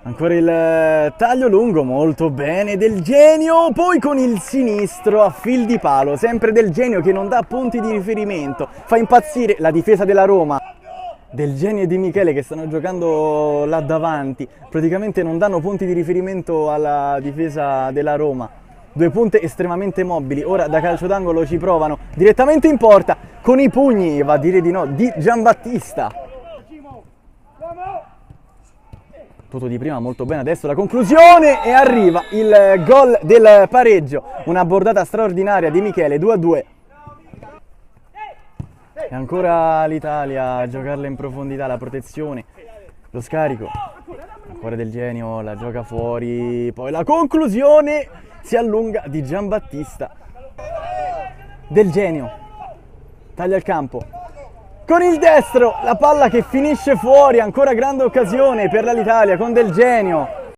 Ancora il taglio lungo, molto bene Del Genio, poi con il sinistro a fil di palo, sempre Del Genio che non dà punti di riferimento, fa impazzire la difesa della Roma. Del Genio e Di Michele che stanno giocando là davanti, praticamente non danno punti di riferimento alla difesa della Roma. Due punte estremamente mobili, ora da calcio d'angolo ci provano, direttamente in porta, con i pugni, va a dire di no, di Giambattista. Tutto di prima molto bene, adesso la conclusione e arriva il gol del pareggio, una bordata straordinaria di Michele, 2-2. E ancora l'Italia a giocarla in profondità, la protezione, lo scarico, ancora Del Genio, la gioca fuori, poi la conclusione si allunga di Giambattista. Del Genio, taglia il campo. Con il destro, la palla che finisce fuori, ancora grande occasione per l'Italia con Del Genio.